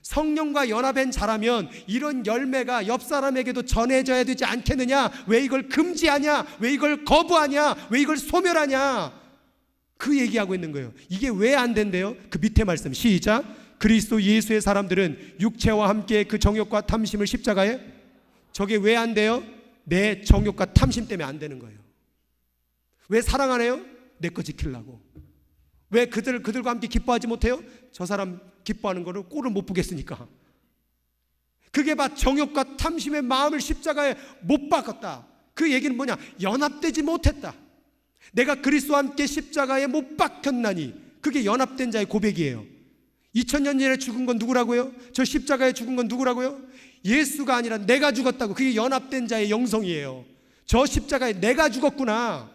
성령과 연합한 자라면 이런 열매가 옆 사람에게도 전해져야 되지 않겠느냐? 왜 이걸 금지하냐? 왜 이걸 거부하냐? 왜 이걸 소멸하냐? 그 얘기하고 있는 거예요. 이게 왜 안 된대요? 그 밑에 말씀 시작. 그리스도 예수의 사람들은 육체와 함께 그 정욕과 탐심을 십자가에. 저게 왜 안 돼요? 내 정욕과 탐심 때문에 안 되는 거예요. 왜 사랑 안 해요? 내 거 지키려고. 왜 그들과 함께 기뻐하지 못해요? 저 사람 기뻐하는 거를 꼴을 못 보겠으니까. 그게 바 정욕과 탐심의 마음을 십자가에 못 박았다. 그 얘기는 뭐냐? 연합되지 못했다. 내가 그리스도와 함께 십자가에 못 박혔나니. 그게 연합된 자의 고백이에요. 2000년 전에 죽은 건 누구라고요? 저 십자가에 죽은 건 누구라고요? 예수가 아니라 내가 죽었다고. 그게 연합된 자의 영성이에요. 저 십자가에 내가 죽었구나.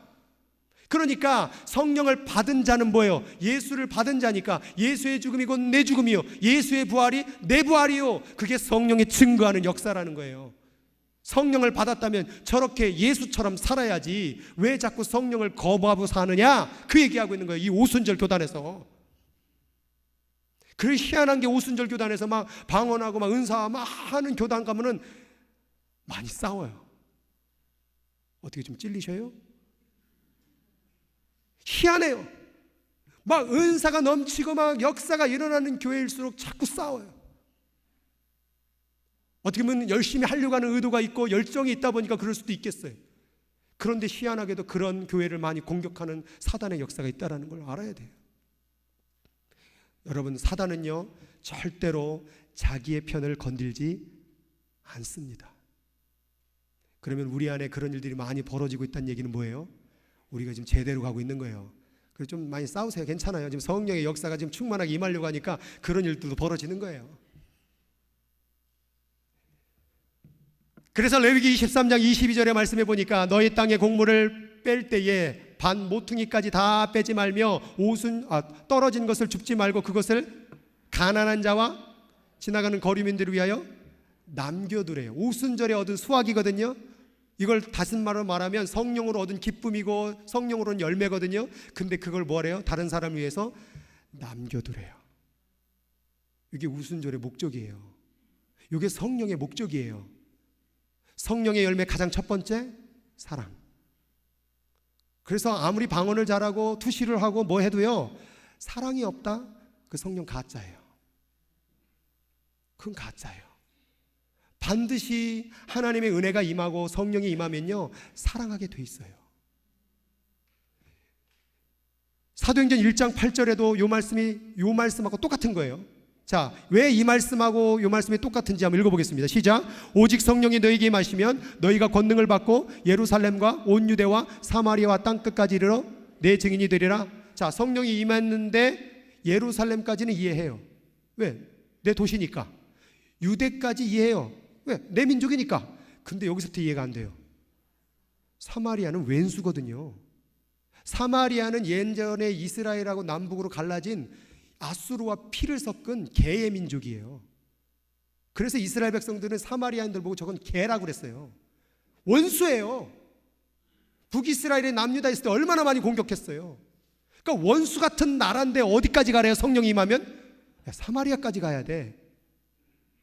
그러니까 성령을 받은 자는 뭐예요? 예수를 받은 자니까 예수의 죽음이 곧 내 죽음이요, 예수의 부활이 내 부활이요. 그게 성령이 증거하는 역사라는 거예요. 성령을 받았다면 저렇게 예수처럼 살아야지 왜 자꾸 성령을 거부하고 사느냐? 그 얘기하고 있는 거예요. 이 오순절 교단에서. 그 희한한 게 오순절 교단에서 막 방언하고 막 은사 막 하는 교단 가면은 많이 싸워요. 어떻게 좀 찔리셔요? 희한해요. 막 은사가 넘치고 막 역사가 일어나는 교회일수록 자꾸 싸워요. 어떻게 보면 열심히 하려고 하는 의도가 있고 열정이 있다 보니까 그럴 수도 있겠어요. 그런데 희한하게도 그런 교회를 많이 공격하는 사단의 역사가 있다는 걸 알아야 돼요. 여러분, 사단은요 절대로 자기의 편을 건들지 않습니다. 그러면 우리 안에 그런 일들이 많이 벌어지고 있다는 얘기는 뭐예요? 우리가 지금 제대로 가고 있는 거예요. 그래서 좀 많이 싸우세요. 괜찮아요. 지금 성령의 역사가 지금 충만하게 임하려고 하니까 그런 일들도 벌어지는 거예요. 그래서 레위기 23장 22절에 말씀해 보니까 너희 땅의 곡물을 뺄 때에 반 모퉁이까지 다 빼지 말며 떨어진 것을 줍지 말고 그것을 가난한 자와 지나가는 거류민들을 위하여 남겨두래요. 오순절에 얻은 수확이거든요. 이걸 다른 말로 말하면 성령으로 얻은 기쁨이고 성령으로 얻은 열매거든요. 근데 그걸 뭐래요? 다른 사람을 위해서 남겨두래요. 이게 우순절의 목적이에요. 이게 성령의 목적이에요. 성령의 열매 가장 첫 번째, 사랑. 그래서 아무리 방언을 잘하고 투시를 하고 뭐 해도요, 사랑이 없다? 그 성령 가짜예요. 그건 가짜예요. 반드시 하나님의 은혜가 임하고 성령이 임하면요, 사랑하게 돼 있어요. 사도행전 1장 8절에도 요 말씀하고 똑같은 거예요. 자, 왜 이 말씀하고 요 말씀이 똑같은지 한번 읽어보겠습니다. 시작. 오직 성령이 너희에게 임하시면 너희가 권능을 받고 예루살렘과 온 유대와 사마리아와 땅끝까지 이르러 내 증인이 되리라. 자, 성령이 임했는데 예루살렘까지는 이해해요. 왜? 내 도시니까. 유대까지 이해해요. 왜? 내 민족이니까. 근데 여기서부터 이해가 안 돼요. 사마리아는 왼수거든요. 사마리아는 예전에 이스라엘하고 남북으로 갈라진 아수르와 피를 섞은 개의 민족이에요. 그래서 이스라엘 백성들은 사마리아인들 보고 저건 개라고 그랬어요. 원수예요. 북이스라엘의 남유다 있을 때 얼마나 많이 공격했어요. 그러니까 원수 같은 나라인데 어디까지 가래요? 성령이 임하면? 야, 사마리아까지 가야 돼.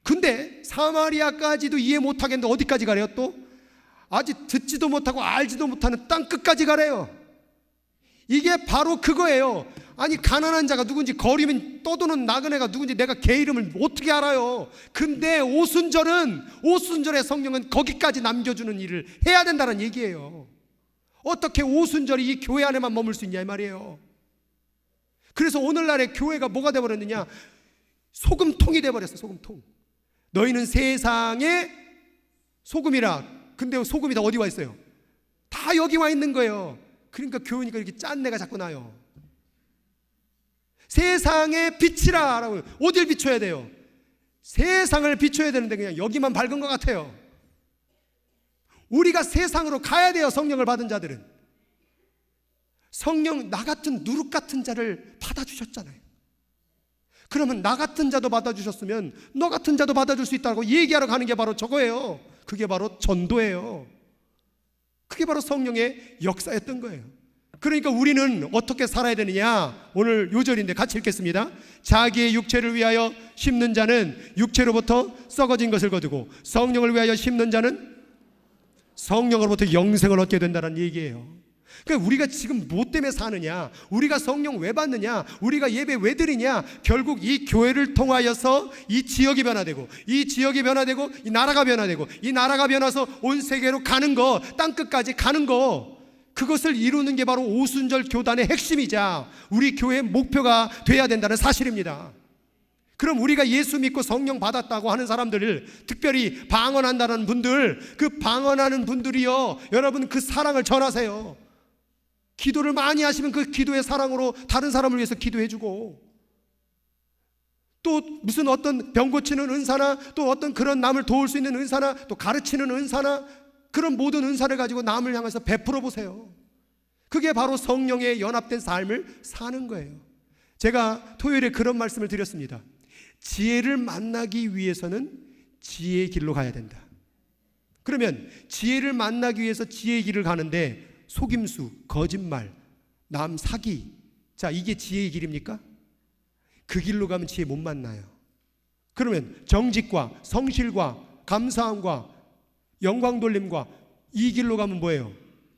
근데 사마리아까지도 이해 못하겠는데 어디까지 가래요 또? 아직 듣지도 못하고 알지도 못하는 땅 끝까지 가래요. 이게 바로 그거예요. 아니, 가난한 자가 누군지 거리면 떠도는 나그네가 누군지 내가 걔 이름을 어떻게 알아요? 근데 오순절의 성령은 거기까지 남겨주는 일을 해야 된다는 얘기예요. 어떻게 오순절이 이 교회 안에만 머물 수 있냐 이 말이에요. 그래서 오늘날의 교회가 뭐가 돼버렸느냐? 소금통이 돼버렸어요. 소금통. 너희는 세상의 소금이라. 근데 소금이 다 어디 와 있어요? 다 여기 와 있는 거예요. 그러니까 교회니까 이렇게 짠내가 자꾸 나요. 세상의 빛이라 라고. 어딜 비춰야 돼요? 세상을 비춰야 되는데 그냥 여기만 밝은 것 같아요. 우리가 세상으로 가야 돼요. 성령을 받은 자들은. 성령, 나 같은 누룩 같은 자를 받아주셨잖아요. 그러면 나 같은 자도 받아주셨으면 너 같은 자도 받아줄 수 있다고 얘기하러 가는 게 바로 저거예요. 그게 바로 전도예요. 그게 바로 성령의 역사였던 거예요. 그러니까 우리는 어떻게 살아야 되느냐? 오늘 요절인데 같이 읽겠습니다. 자기의 육체를 위하여 심는 자는 육체로부터 썩어진 것을 거두고 성령을 위하여 심는 자는 성령으로부터 영생을 얻게 된다는 얘기예요. 그러니까 우리가 지금 뭐 때문에 사느냐? 우리가 성령 왜 받느냐? 우리가 예배 왜 드리냐? 결국 이 교회를 통하여서 이 지역이 변화되고 이 지역이 변화되고 이 나라가 변화되고 이 나라가 변화서 온 세계로 가는 거, 땅끝까지 가는 거, 그것을 이루는 게 바로 오순절 교단의 핵심이자 우리 교회의 목표가 돼야 된다는 사실입니다. 그럼 우리가 예수 믿고 성령 받았다고 하는 사람들을, 특별히 방언한다는 분들, 그 방언하는 분들이요, 여러분 그 사랑을 전하세요. 기도를 많이 하시면 그 기도의 사랑으로 다른 사람을 위해서 기도해주고, 또 무슨 어떤 병 고치는 은사나 또 어떤 그런 남을 도울 수 있는 은사나 또 가르치는 은사나 그런 모든 은사를 가지고 남을 향해서 베풀어 보세요. 그게 바로 성령의 연합된 삶을 사는 거예요. 제가 토요일에 그런 말씀을 드렸습니다. 지혜를 만나기 위해서는 지혜의 길로 가야 된다. 그러면 지혜를 만나기 위해서 지혜의 길을 가는데 속임수, 거짓말, 남 사기, 자, 이게 지혜의 길입니까? 그 길로 가면 지혜 못 만나요. 그러면 정직과 성실과 감사함과 영광 돌림과 이 길로 가면 뭐예요?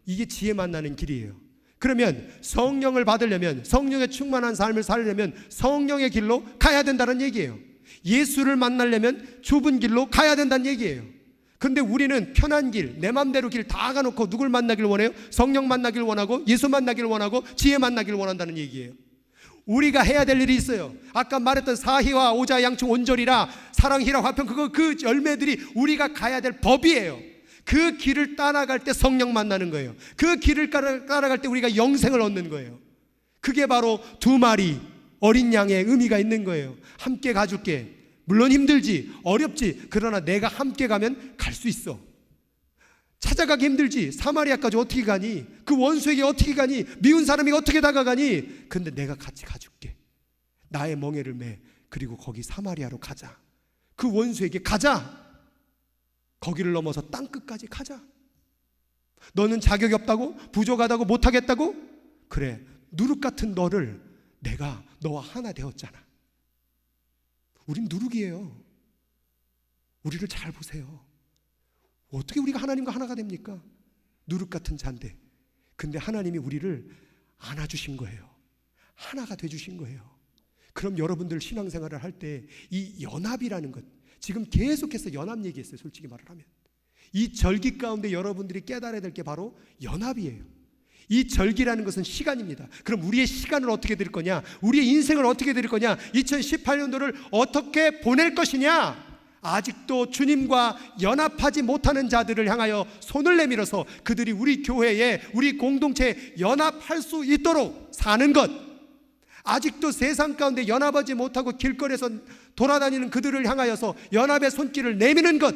이게 지혜 만나는 길이에요. 그러면 성령을 받으려면, 성령의 충만한 삶을 살려면 성령의 길로 가야 된다는 얘기예요. 예수를 만나려면 좁은 길로 가야 된다는 얘기예요. 근데 우리는 편한 길, 내 맘대로 길 다 가놓고 누굴 만나길 원해요? 성령 만나길 원하고 예수 만나길 원하고 지혜 만나길 원한다는 얘기예요. 우리가 해야 될 일이 있어요. 아까 말했던 사희와 오자 양충 온절이라 사랑희라 화평, 그 열매들이 우리가 가야 될 법이에요. 그 길을 따라갈 때 성령 만나는 거예요. 그 길을 따라갈 때 우리가 영생을 얻는 거예요. 그게 바로 두 마리 어린 양의 의미가 있는 거예요. 함께 가줄게. 물론 힘들지, 어렵지. 그러나 내가 함께 가면 갈 수 있어. 찾아가기 힘들지. 사마리아까지 어떻게 가니? 그 원수에게 어떻게 가니? 미운 사람에게 어떻게 다가가니? 근데 내가 같이 가줄게. 나의 멍에를 매. 그리고 거기 사마리아로 가자. 그 원수에게 가자. 거기를 넘어서 땅끝까지 가자. 너는 자격이 없다고? 부족하다고? 못하겠다고? 그래, 누룩 같은 너를 내가 너와 하나 되었잖아. 우린 누룩이에요. 우리를 잘 보세요. 어떻게 우리가 하나님과 하나가 됩니까? 누룩 같은 자인데. 근데 하나님이 우리를 안아주신 거예요. 하나가 돼주신 거예요. 그럼 여러분들 신앙생활을 할 때 이 연합이라는 것, 지금 계속해서 연합 얘기했어요. 솔직히 말을 하면 이 절기 가운데 여러분들이 깨달아야 될 게 바로 연합이에요. 이 절기라는 것은 시간입니다. 그럼 우리의 시간을 어떻게 드릴 거냐? 우리의 인생을 어떻게 드릴 거냐? 2018년도를 어떻게 보낼 것이냐? 아직도 주님과 연합하지 못하는 자들을 향하여 손을 내밀어서 그들이 우리 교회에, 우리 공동체에 연합할 수 있도록 사는 것, 아직도 세상 가운데 연합하지 못하고 길거리에서 돌아다니는 그들을 향하여서 연합의 손길을 내미는 것,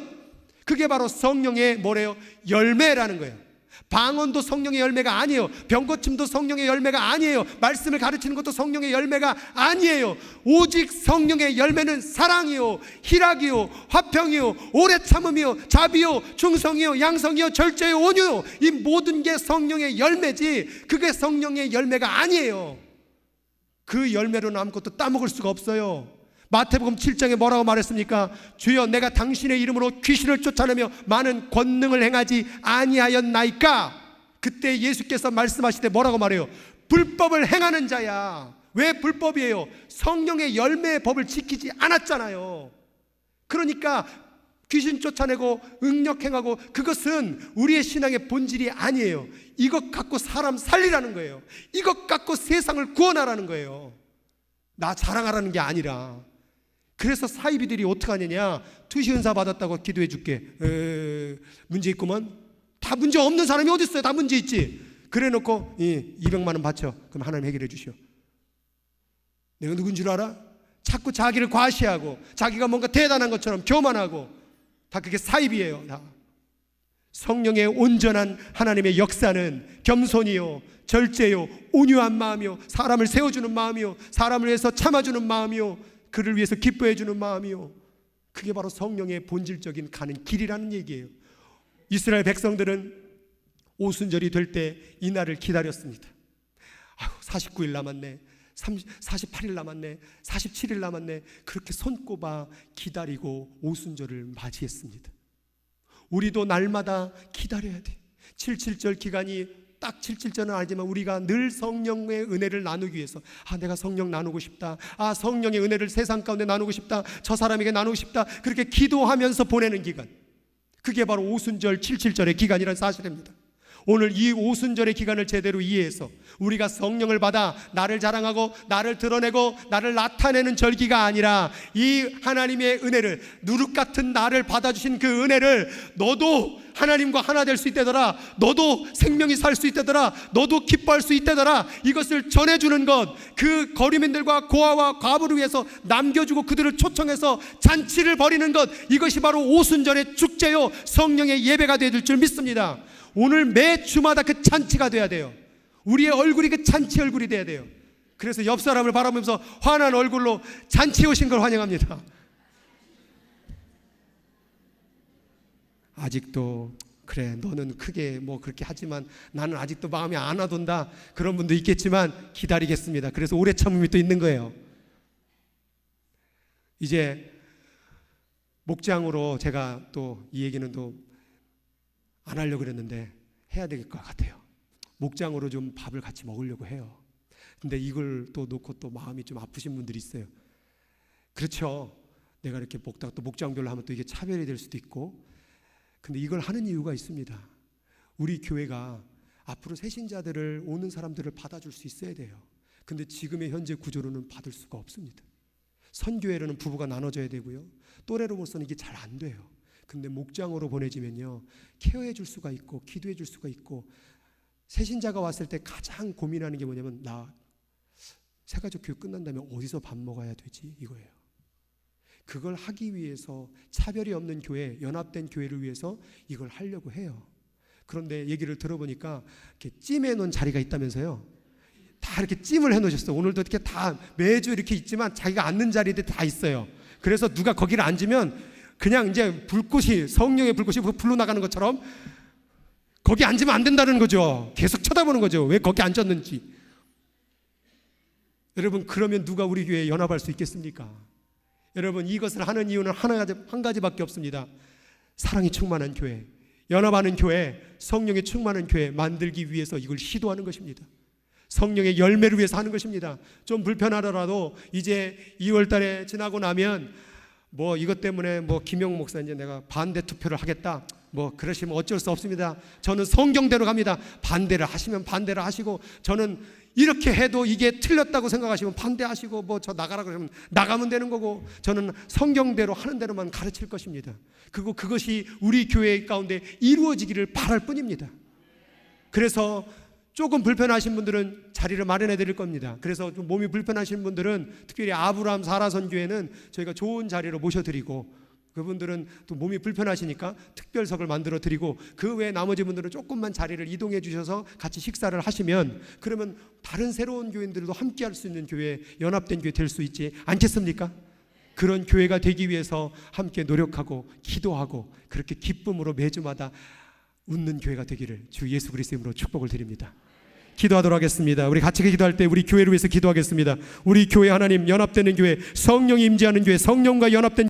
그게 바로 성령의 뭐래요? 열매라는 거예요. 방언도 성령의 열매가 아니에요. 병고침도 성령의 열매가 아니에요. 말씀을 가르치는 것도 성령의 열매가 아니에요. 오직 성령의 열매는 사랑이요, 희락이요, 화평이요, 오래 참음이요, 자비요, 충성이요, 양성이요, 절제요, 온유요. 이 모든 게 성령의 열매지 그게 성령의 열매가 아니에요. 그 열매로는 아무것도 따먹을 수가 없어요. 마태복음 7장에 뭐라고 말했습니까? 주여, 내가 당신의 이름으로 귀신을 쫓아내며 많은 권능을 행하지 아니하였나이까? 그때 예수께서 말씀하실 때 뭐라고 말해요? 불법을 행하는 자야. 왜 불법이에요? 성령의 열매의 법을 지키지 않았잖아요. 그러니까 귀신 쫓아내고 응력 행하고, 그것은 우리의 신앙의 본질이 아니에요. 이것 갖고 사람 살리라는 거예요. 이것 갖고 세상을 구원하라는 거예요. 나 자랑하라는 게 아니라. 그래서 사이비들이 어떻게 하느냐? 투시 은사 받았다고 기도해 줄게. 문제 있구먼. 다 문제 없는 사람이 어디 있어요? 다 문제 있지. 그래 놓고 200만 원 바쳐. 그럼 하나님 해결해 주시오. 내가 누군 줄 알아? 자꾸 자기를 과시하고 자기가 뭔가 대단한 것처럼 교만하고, 다 그게 사입이에요. 다. 성령의 온전한 하나님의 역사는 겸손이요, 절제요, 온유한 마음이요, 사람을 세워주는 마음이요, 사람을 위해서 참아주는 마음이요, 그를 위해서 기뻐해주는 마음이요, 그게 바로 성령의 본질적인 가는 길이라는 얘기예요. 이스라엘 백성들은 오순절이 될 때 이 날을 기다렸습니다. 49일 남았네, 48일 남았네, 47일 남았네. 그렇게 손꼽아 기다리고 오순절을 맞이했습니다. 우리도 날마다 기다려야 돼. 77절 기간이 딱 77절은 아니지만 우리가 늘 성령의 은혜를 나누기 위해서, 내가 성령 나누고 싶다, 성령의 은혜를 세상 가운데 나누고 싶다, 저 사람에게 나누고 싶다, 그렇게 기도하면서 보내는 기간, 그게 바로 오순절 77절의 기간이라는 사실입니다. 오늘 이 오순절의 기간을 제대로 이해해서 우리가 성령을 받아 나를 자랑하고 나를 드러내고 나를 나타내는 절기가 아니라, 이 하나님의 은혜를, 누룩 같은 나를 받아주신 그 은혜를, 너도 하나님과 하나 될 수 있다더라, 너도 생명이 살 수 있다더라, 너도 기뻐할 수 있다더라, 이것을 전해주는 것, 그 거류민들과 고아와 과부를 위해서 남겨주고 그들을 초청해서 잔치를 벌이는 것, 이것이 바로 오순절의 축제요, 성령의 예배가 되어줄 줄 믿습니다. 오늘 매 주마다 그 잔치가 돼야 돼요. 우리의 얼굴이 그 잔치 얼굴이 돼야 돼요. 그래서 옆 사람을 바라보면서 환한 얼굴로 잔치에 오신 걸 환영합니다. 아직도 그래, 너는 크게 뭐 그렇게 하지만 나는 아직도 마음이 안 와돈다, 그런 분도 있겠지만 기다리겠습니다. 그래서 오래 참음이 또 있는 거예요. 이제 목장으로 제가 또 이 얘기는 또 안 하려고 그랬는데 해야 될 것 같아요. 목장으로 좀 밥을 같이 먹으려고 해요. 근데 이걸 또 놓고 또 마음이 좀 아프신 분들이 있어요. 그렇죠. 내가 이렇게 먹다가 또 목장별로 하면 또 이게 차별이 될 수도 있고, 근데 이걸 하는 이유가 있습니다. 우리 교회가 앞으로 새신자들을, 오는 사람들을 받아줄 수 있어야 돼요. 근데 지금의 현재 구조로는 받을 수가 없습니다. 선교회로는 부부가 나눠져야 되고요, 또래로서는 이게 잘 안 돼요. 근데 목장으로 보내지면요, 케어해 줄 수가 있고 기도해 줄 수가 있고, 새신자가 왔을 때 가장 고민하는 게 뭐냐면, 나 새가족 교육 끝난 다음에 어디서 밥 먹어야 되지, 이거예요. 그걸 하기 위해서 차별이 없는 교회, 연합된 교회를 위해서 이걸 하려고 해요. 그런데 얘기를 들어보니까 이렇게 찜해 놓은 자리가 있다면서요. 다 이렇게 찜을 해 놓으셨어요. 오늘도 이렇게 다 매주 이렇게 있지만 자기가 앉는 자리들이 다 있어요. 그래서 누가 거기를 앉으면 그냥 이제 불꽃이, 성령의 불꽃이 불러 나가는 것처럼 거기 앉으면 안 된다는 거죠. 계속 쳐다보는 거죠. 왜 거기 앉았는지. 여러분, 그러면 누가 우리 교회에 연합할 수 있겠습니까? 여러분, 이것을 하는 이유는 한 가지밖에 없습니다. 사랑이 충만한 교회, 연합하는 교회, 성령의 충만한 교회 만들기 위해서 이걸 시도하는 것입니다. 성령의 열매를 위해서 하는 것입니다. 좀 불편하더라도 이제 2월 달에 지나고 나면 뭐 이것 때문에 뭐 김영 목사 이제 내가 반대 투표를 하겠다, 뭐 그러시면 어쩔 수 없습니다. 저는 성경대로 갑니다. 반대를 하시면 반대를 하시고, 저는 이렇게 해도 이게 틀렸다고 생각하시면 반대하시고, 뭐 저 나가라 그러면 나가면 되는 거고, 저는 성경대로 하는 대로만 가르칠 것입니다. 그리고 그것이 우리 교회 가운데 이루어지기를 바랄 뿐입니다. 그래서 조금 불편하신 분들은 자리를 마련해 드릴 겁니다. 그래서 좀 몸이 불편하신 분들은 특별히 아브라함 사라 선교회는 저희가 좋은 자리로 모셔드리고, 그분들은 또 몸이 불편하시니까 특별석을 만들어 드리고, 그 외에 나머지 분들은 조금만 자리를 이동해 주셔서 같이 식사를 하시면, 그러면 다른 새로운 교인들도 함께 할 수 있는 교회, 연합된 교회 될 수 있지 않겠습니까? 그런 교회가 되기 위해서 함께 노력하고 기도하고 그렇게 기쁨으로 매주마다 웃는 교회가 되기를 주 예수 그리스도의 이름으로 축복을 드립니다. 기도하도록 하겠습니다. 우리 같이 기도할 때 우리 교회를 위해서 기도하겠습니다. 우리 교회 하나님, 연합되는 교회, 성령이 임재하는 교회, 성령과 연합된